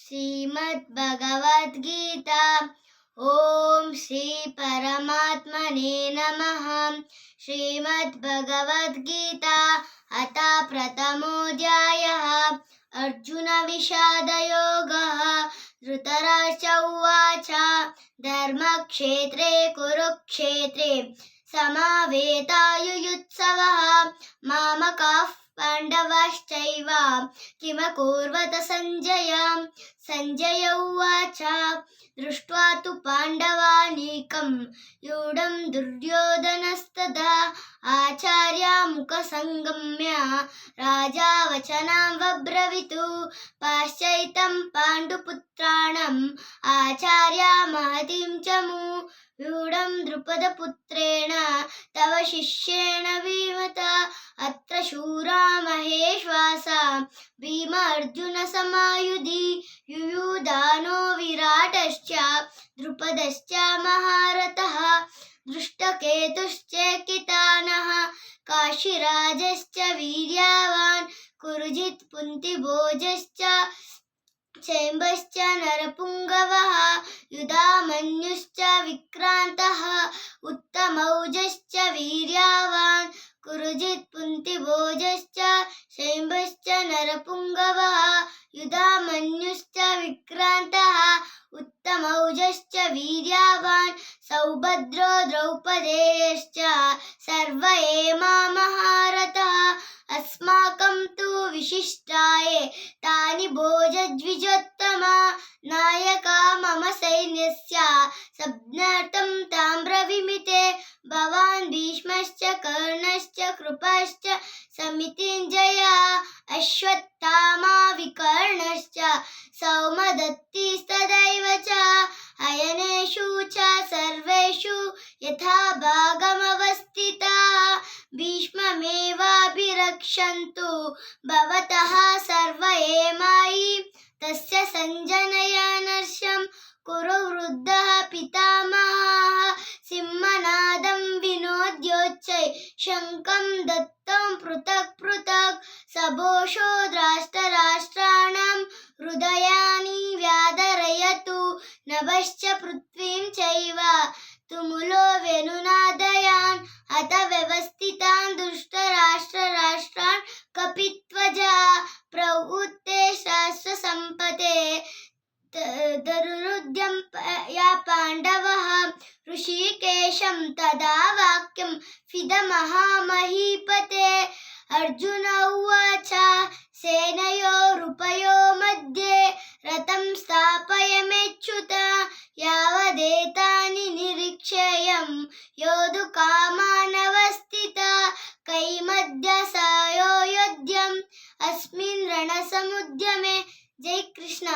श्रीमद्भगवद्गीता। ओम श्री परमात्मने नमः। श्रीमद्भगवद्गीता अथ प्रथमोऽध्यायः। अर्जुन विषादयोगः। धृतराष्ट्र उवाच धर्मक्षेत्रे कुरुक्षेत्रे समावेतायुयुत्सवः मामकाः पाण्डवाश्चैव किमकुर्वत सञ्जय। सञ्जय उवाच दृष्ट्वा तु पाण्डवानीकं यूढं दुर्योधनस्तदा आचार्यमुखसंगम्य राजा वचनं वब्रवीतु। पाश्चैतं पाण्डुपुत्राणाम् आचार्य महतीं च यूढं द्रुपदपुत्रेण तव शिष्येण विमता। अत्र शूरा महेश्वासा भीम अर्जुन समायुधि युयुधानो विराटश्च द्रुपदश्च महारथः दृष्टकेतुश्चेकितानः काशीराजश्च वीर्यवान् कुरुजित् कुन्तिभोजश्च चैम्बश्च नरपुङ्गवः युधामन्युश्च विक्रान्तः उत्तमौजश्च वीर्यवान् कुरुजित् कुन्तिभोजश्च चैम्बश्च नरपुङ्गवः युधामन्युश्च विक्रान्तः उत्तमौजश्च वीर्यवान् सौभद्रो द्रौपदेयश्च सर्व एमा महारथः। अस्माकं तु विशिष्टाये तानि भोजद्विजोत्तमा नायका मम सैन्यस्य संज्ञार्थं तां ब्रवीमि। भवान् भीष्मश्च कर्णश्च कृपश्च समितिञ्जयः अश्वत्थामा विकर्णश्च सौमदत्तिस्तथैव च अयनेषु च सर्वेषु यथा भागमवस्थिताः भीष्ममेवाभिरक्षन्तु भवतः सर्व एमायि। तस्य सञ्जनयनर्षं कुरु वृद्धः पितामहः सिंहनादं विनोद्योच्चैः शङ्खं दत्तं पृथक् पृथक् सघोषो राष्ट्राणां हृदयानि व्याधरयतु नभश्च पृथ्वीं चैव तुमुलो वेणुनादयान् अथ व्यवस्थितान् धृतराष्ट्रान् कपिध्वजः प्रवृत्ते सहस्रसम्पते दरुरुद्यं या पाण्डवः ऋषिकेशं तदा वाक्यं फिदमहामहीपते। अर्जुन उवाच सेनयोरुभयो मध्ये रथं स्थापयाम्यच्युत यावदेतानि निरीक्षेयं योद्धुकामानवस्थितः कैमद्य सायोध्यम् अस्मिन् रणसमुद्यमे। जय कृष्ण।